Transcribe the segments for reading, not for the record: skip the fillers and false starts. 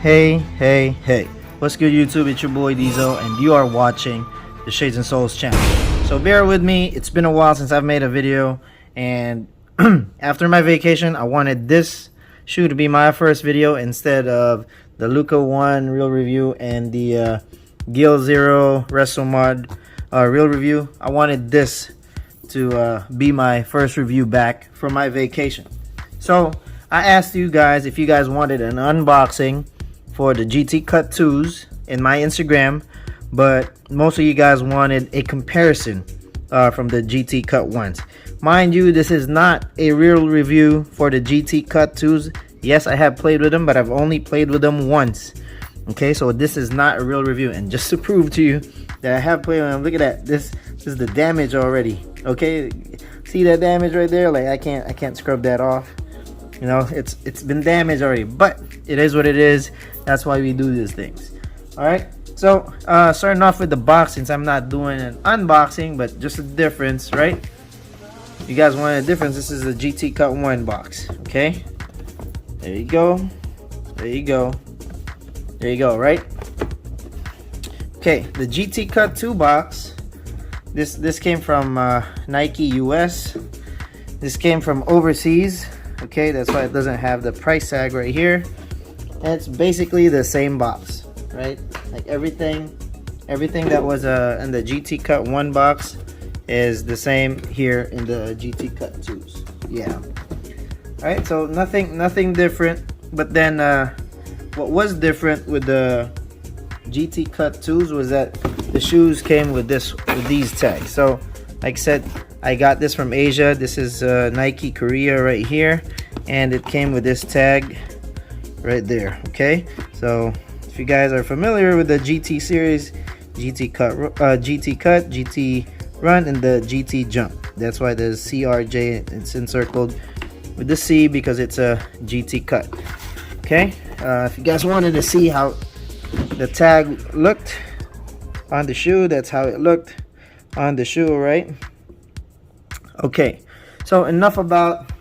Hey, what's good YouTube? It's your boy Diesel and you are watching the Shades and Souls channel. So bear with me, it's been a while since I've made a video, and after my vacation I wanted this shoe to be my first video instead of the Luca 1 real review and the Gil Zero Wrestle Mod real review. I wanted this to be my first review back from my vacation. So I asked you guys if you guys wanted an unboxing for the GT Cut 2s in my Instagram, but most of you guys wanted a comparison from the GT Cut 1s. Mind you, this is not a real review for the GT Cut 2s. Yes, I have played with them, but I've only played with them once. Okay, so this is not a real review. And just to prove to you that I have played with them, look at that. This is the damage already. Okay, see that damage right there? Like I can't scrub that off. You know, it's been damaged already, but it is what it is. That's why we do these things. All right, so starting off with the box, since I'm not doing an unboxing but just a difference, right? You guys want a difference? This is the GT Cut 1 box. Okay, there you go, there you go, there you go, right? Okay, the GT Cut 2 box, this came from Nike US. This came from overseas. Okay, that's why it doesn't have the price tag right here. And it's basically the same box, right? Like everything that was in the GT Cut 1 box is the same here in the GT Cut 2s. Yeah. All right, so nothing different. But then what was different with the GT Cut 2s was that the shoes came with these tags. So like I said, I got this from Asia. This is Nike Korea right here, and it came with this tag right there. Okay, so if you guys are familiar with the GT series, GT Cut, GT Run, and the GT Jump, that's why there's CRJ. It's encircled with the C because it's a GT Cut. Okay, if you guys wanted to see how the tag looked on the shoe, that's how it looked on the shoe, right? Okay, so enough about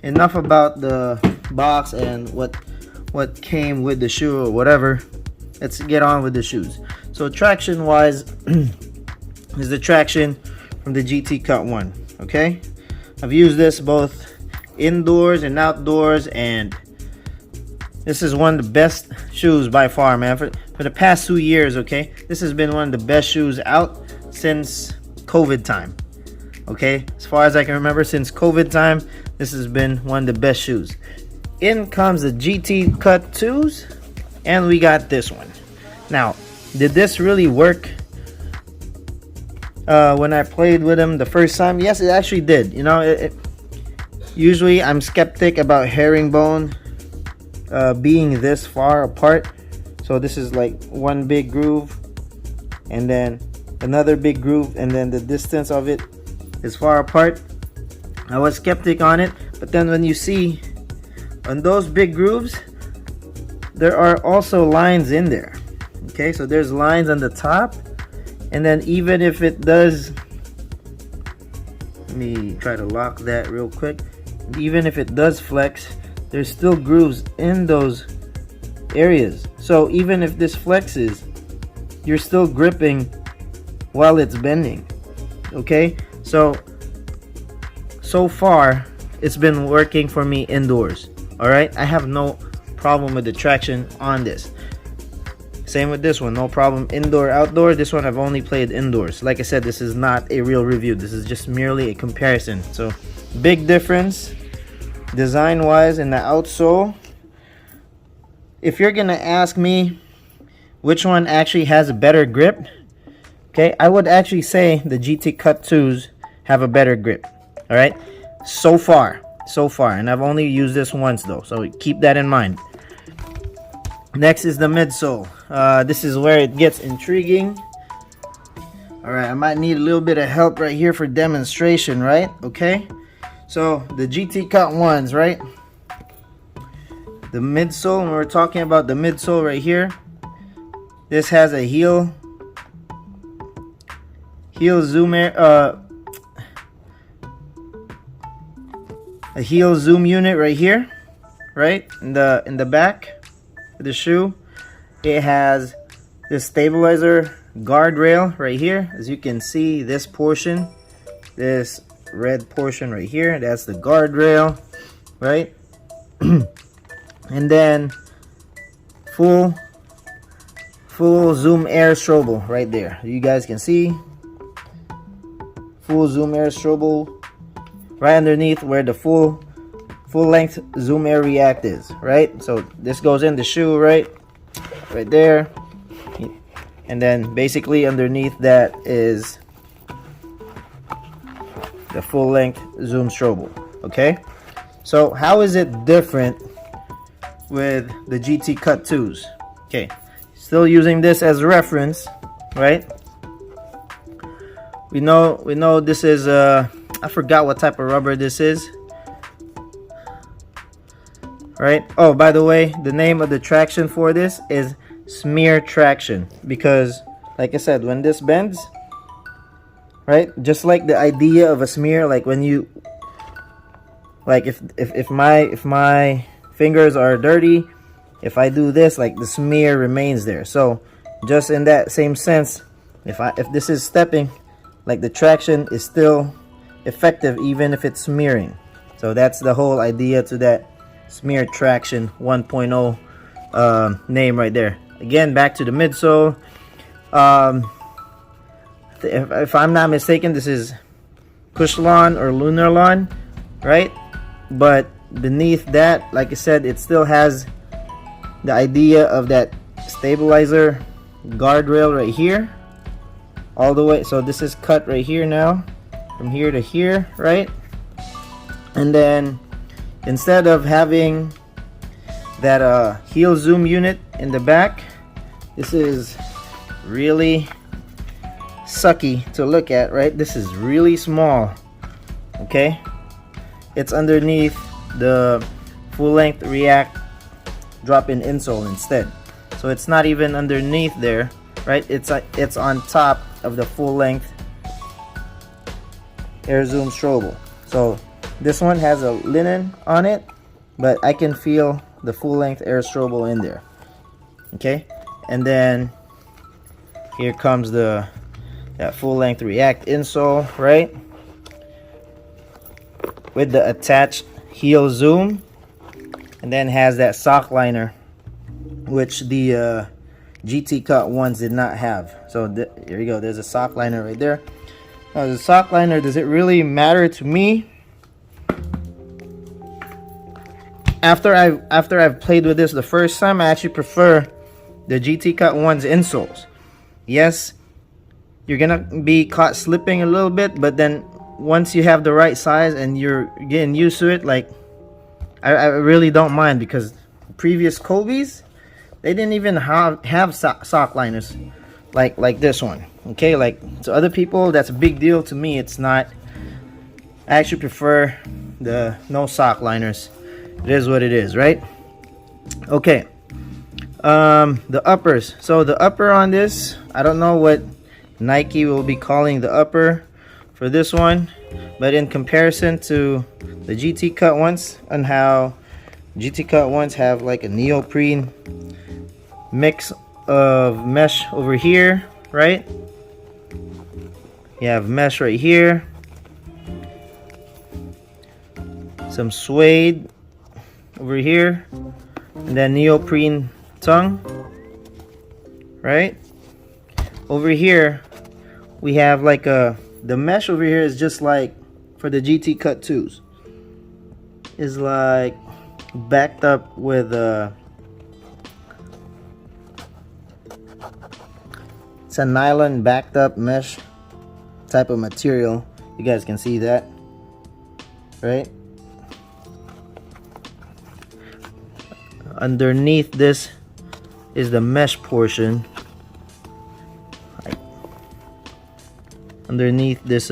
the box and what came with the shoe or whatever. Let's get on with the shoes. So traction wise is the traction from the GT Cut 1. Okay, I've used this both indoors and outdoors, and this is one of the best shoes by far, man, for the past 2 years. Okay, this has been one of the best shoes out since COVID time. Okay, as far as I can remember, since COVID time, this has been one of the best shoes. In comes the GT Cut 2s, and we got this one. Now, did this really work when I played with them the first time? Yes, it actually did. You know, usually I'm skeptic about herringbone being this far apart. So this is like one big groove, and then another big groove, and then the distance of it is far apart. I was skeptic on it, but then when you see on those big grooves, there are also lines in there. Okay, so there's lines on the top, and then even if it does, let me try to lock that real quick. Even if it does flex, there's still grooves in those areas. So even if this flexes, you're still gripping while it's bending. Okay, so far it's been working for me indoors. All right, I have no problem with the traction on this. Same with this one, no problem indoor, outdoor. This one I've only played indoors. Like I said, this is not a real review. This is just merely a comparison. So big difference design wise in the outsole. If you're gonna ask me which one actually has a better grip, okay, I would actually say the GT Cut 2s have a better grip. All right, so far, and I've only used this once though, so keep that in mind. Next is the midsole. This is where it gets intriguing. All right, I might need a little bit of help right here for demonstration, right? Okay, so the GT Cut 1s, right? The midsole, when we're talking about the midsole right here, this has a heel zoom a heel zoom unit right here, right in the back. the shoe, it has this stabilizer guardrail right here. As you can see, this portion, this red portion right here, that's the guardrail, right? And then full zoom air strobo right there. You guys can see full zoom air strobo right underneath where the full length zoom air react is, right? So this goes in the shoe right there, and then basically underneath that is the full length zoom strobo. Okay, so how is it different with the GT Cut 2s? Okay, still using this as a reference, right? We know this is I forgot what type of rubber this is, right? Oh, by the way, the name of the traction for this is smear traction, because like I said, when this bends, right, just like the idea of a smear, like when you, like if my fingers are dirty, if I do this, like the smear remains there. So just in that same sense, if this is stepping, like the traction is still effective even if it's smearing. So that's the whole idea to that smear traction 1.0 name right there. Again, back to the midsole. If I'm not mistaken, this is Pushlon or Lunarlon, right? But beneath that, like I said, it still has the idea of that stabilizer guardrail right here, all the way. So this is cut right here now, from here to here, right? And then instead of having that heel zoom unit in the back, this is really sucky to look at, right? This is really small. Okay, it's underneath the full length React drop-in insole instead, so it's not even underneath there, right? It's on top of the full length air zoom strobo. So this one has a linen on it, but I can feel the full length air strobo in there. Okay, and then here comes that full length React insole, right, with the attached heel zoom, and then has that sock liner, which the GT Cut ones did not have. So here you go, there's a sock liner right there. Now the sock liner, does it really matter to me? After I've played with this the first time, I actually prefer the GT Cut one's insoles. Yes, you're gonna be caught slipping a little bit, but then once you have the right size and you're getting used to it, like I really don't mind, because previous Kobe's, they didn't even have sock liners like this one. Okay, like to other people that's a big deal. To me, it's not. I actually prefer the no sock liners. It is what it is, right? Okay, the uppers. So the upper on this, I don't know what Nike will be calling the upper for this one, but in comparison to the GT Cut ones, and how GT Cut ones have like a neoprene mix of mesh over here, right? You have mesh right here, some suede over here, and then neoprene tongue, right? Over here we have like the mesh over here is just like for the GT Cut 2s, is like backed up with it's a nylon backed up mesh type of material. You guys can see that, right? Underneath this is the mesh portion. Underneath this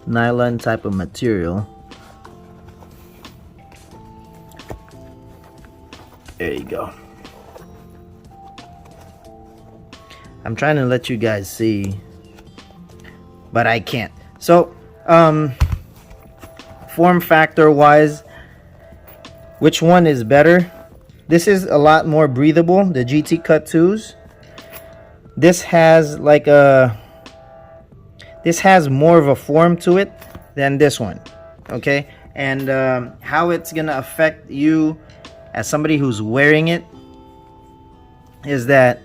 nylon type of material. There you go. I'm trying to let you guys see, but I can't. So form factor wise, which one is better. This is a lot more breathable, the GT Cut 2s. This has like this has more of a form to it than this one, okay? And how it's gonna affect you as somebody who's wearing it is that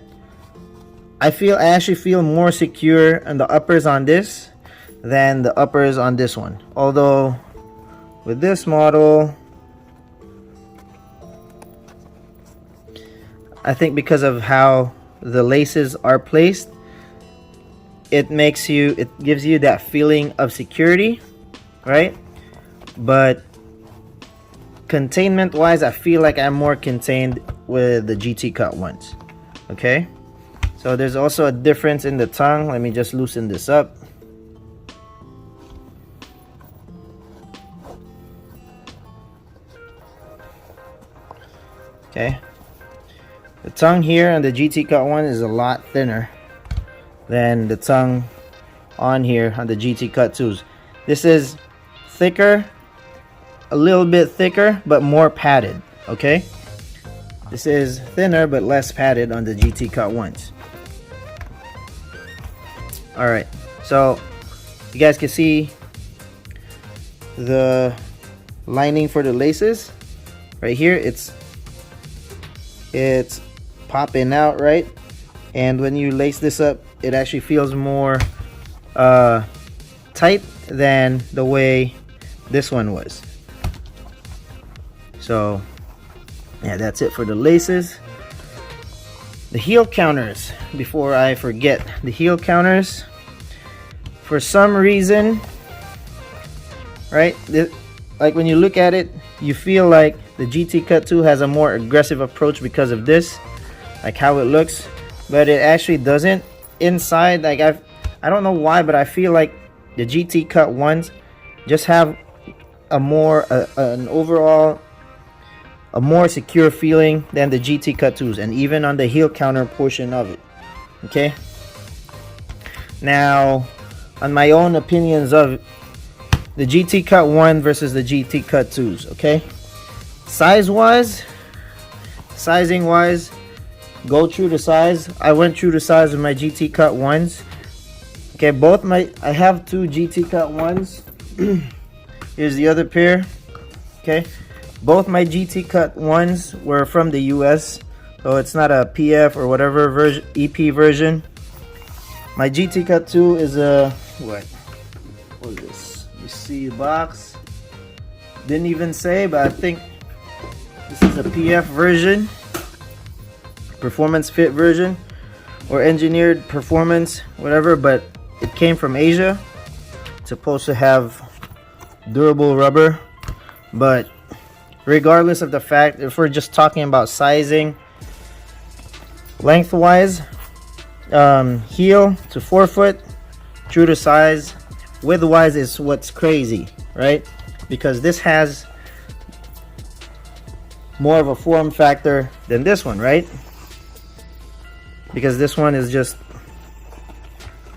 I actually feel more secure on the uppers on this than the uppers on this one. Although with this model, I think because of how the laces are placed, it gives you that feeling of security, right? But containment wise, I feel like I'm more contained with the GT Cut ones. Okay, so there's also a difference in the tongue. Let me just loosen this up. Okay, the tongue here on the GT Cut one is a lot thinner than the tongue on here on the GT Cut 2s. This is thicker, a little bit thicker, but more padded. Okay, this is thinner but less padded on the GT Cut ones. All right, so you guys can see the lining for the laces right here. It's popping out, right? And when you lace this up, it actually feels more tight than the way this one was. So yeah, that's it for the laces. The heel counters, before I forget, the heel counters, for some reason, right, like when you look at it, you feel like the GT Cut 2 has a more aggressive approach because of this, like how it looks, but it actually doesn't. Inside, like I don't know why, but I feel like the GT Cut ones just have a more an overall a more secure feeling than the GT Cut 2s, and even on the heel counter portion of it. Okay, now on my own opinions of the GT Cut 1 versus the GT Cut 2s. Okay, sizing wise, go true to size. I went true to size with my GT Cut 1s. Okay, I have two GT Cut 1s. Here's the other pair. Okay, both my GT Cut 1s were from the US, so it's not a PF or whatever version, EP version. My GT Cut 2 is a what is this? You see the box, didn't even say, but I think this is a PF version, performance fit version, or engineered performance, whatever, but it came from Asia. It's supposed to have durable rubber, but regardless of the fact, if we're just talking about sizing, lengthwise, heel to forefoot, true to size. Widthwise is what's crazy, right? Because this has more of a form factor than this one, right? Because this one is just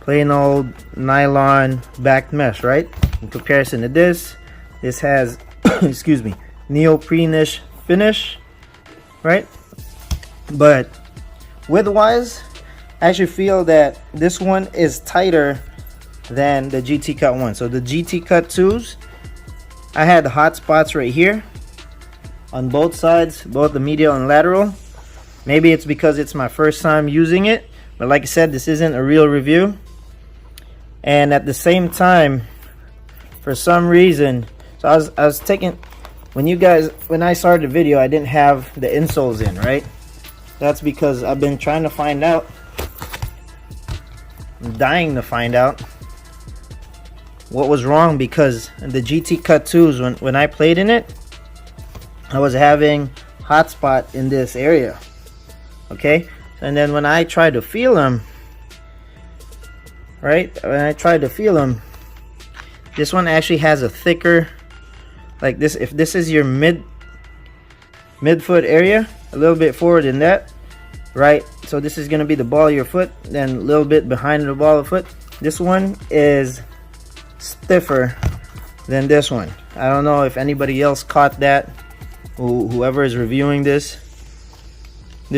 plain old nylon backed mesh, right? In comparison to this has excuse me, neoprene-ish finish, right? But widthwise, I actually feel that this one is tighter than the GT Cut 1. So the GT Cut 2s, I had hot spots right here on both sides, both the medial and lateral. Maybe it's because it's my first time using it, but like I said, this isn't a real review. And at the same time, for some reason, so I was taking, when I started the video, I didn't have the insoles in, right? That's because I've been trying to find out, I'm dying to find out what was wrong, because the GT Cut 2s, when I played in it, I was having hot spot in this area. Okay, and then when I tried to feel them, right, this one actually has a thicker, like this, if this is your midfoot area, a little bit forward than that, right? So this is going to be the ball of your foot, then a little bit behind the ball of the foot. This one is stiffer than this one. I don't know if anybody else caught that, whoever is reviewing this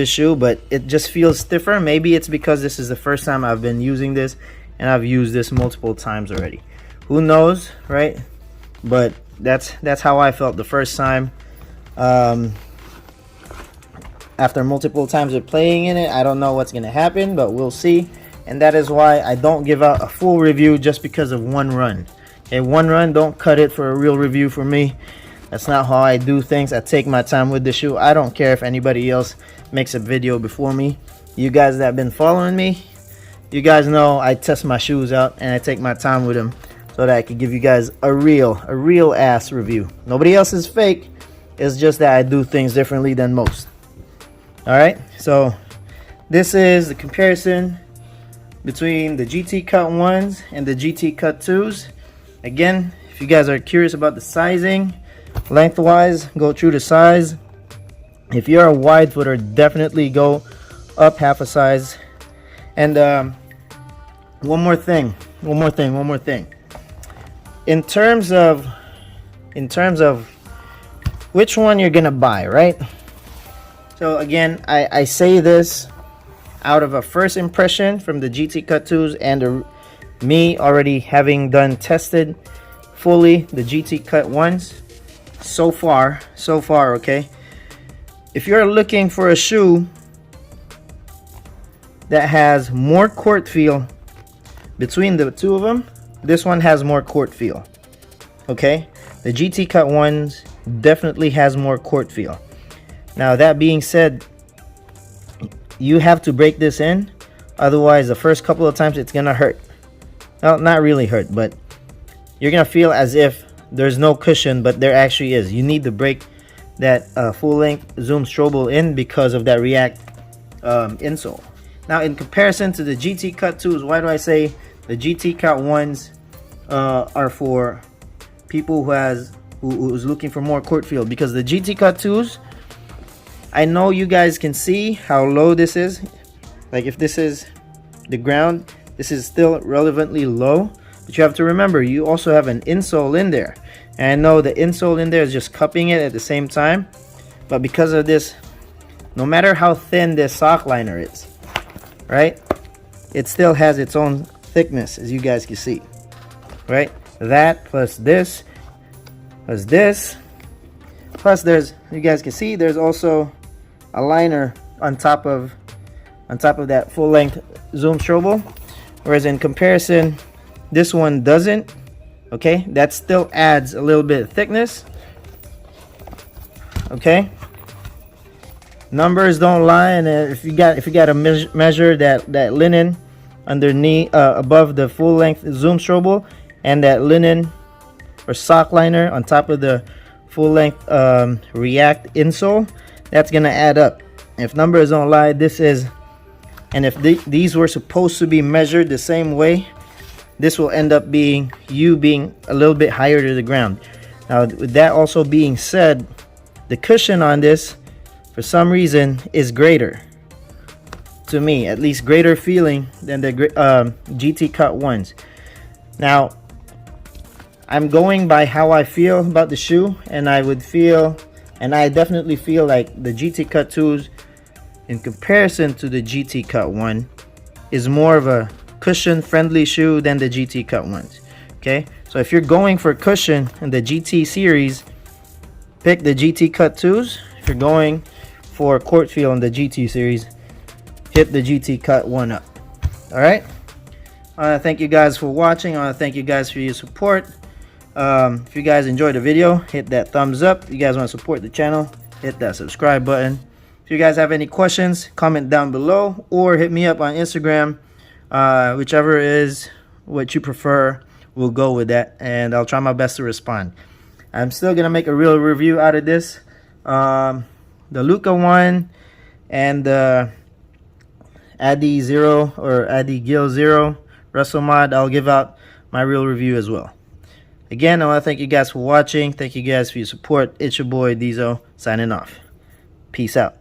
shoe, but it just feels stiffer. Maybe it's because this is the first time I've been using this, and I've used this multiple times already. Who knows, right? But that's how I felt the first time. After multiple times of playing in it, I don't know what's gonna happen, but we'll see. And that is why I don't give out a full review just because of one run. Okay, one run, don't cut it for a real review for me. That's not how I do things. I take my time with the shoe. I don't care if anybody else makes a video before me. You guys that have been following me, you guys know I test my shoes out and I take my time with them so that I can give you guys a real ass review. Nobody else is fake. It's just that I do things differently than most. Alright, so this is the comparison between the GT Cut 1s and the GT Cut 2s. Again, if you guys are curious about the sizing, lengthwise, go through the size. If you're a wide footer, definitely go up half a size. And one more thing. In terms of which one you're gonna buy, right? So again, I say this out of a first impression from the GT Cut 2s and me already having done tested fully the GT Cut 1s so far, okay? If you're looking for a shoe that has more court feel between the two of them, this one has more court feel, okay? The GT Cut 1s definitely has more court feel. Now that being said, you have to break this in, otherwise the first couple of times it's gonna hurt. Well, not really hurt, but you're gonna feel as if there's no cushion, but there actually is. You need to break that full-length Zoom Strobel in because of that React insole. Now in comparison to the GT Cut 2s, why do I say the GT Cut 1s are for people who's looking for more court feel? Because the GT Cut 2s, I know you guys can see how low this is. Like if this is the ground, this is still relevantly low, but you have to remember you also have an insole in there, and I know the insole in there is just cupping it at the same time, but because of this, no matter how thin this sock liner is, right, it still has its own thickness, as you guys can see, right? That plus this plus this plus there's, you guys can see there's also a liner on top of that full-length Zoom Strobel, whereas in comparison this one doesn't. Okay, that still adds a little bit of thickness. Okay, numbers don't lie, and if you got to measure that linen underneath above the full-length Zoom Strobel and that linen or sock liner on top of the full-length React insole, that's gonna add up. If numbers don't lie, this is, and if these were supposed to be measured the same way, this will end up being you being a little bit higher to the ground. Now with that also being said, the cushion on this for some reason is greater, to me at least, greater feeling than the GT Cut 1s. Now I'm going by how I feel about the shoe, and I definitely feel like the GT Cut 2s in comparison to the GT Cut 1 is more of a cushion friendly shoe than the GT Cut 1s. Okay, so if you're going for cushion in the GT series, pick the GT Cut 2s. If you're going for court feel in the GT series, hit the GT Cut 1 up. All right, I want to thank you guys for watching. I want to thank you guys for your support. If you guys enjoyed the video, hit that thumbs up. If you guys want to support the channel, hit that subscribe button. If you guys have any questions, comment down below or hit me up on Instagram. Whichever is what you prefer, we'll go with that, and I'll try my best to respond. I'm still gonna make a real review out of this. The Luca one and the Addy Zero or Addy Gill Zero Wrestle Mod, I'll give out my real review as well. Again, I want to thank you guys for watching. Thank you guys for your support. It's your boy Diesel signing off. Peace out.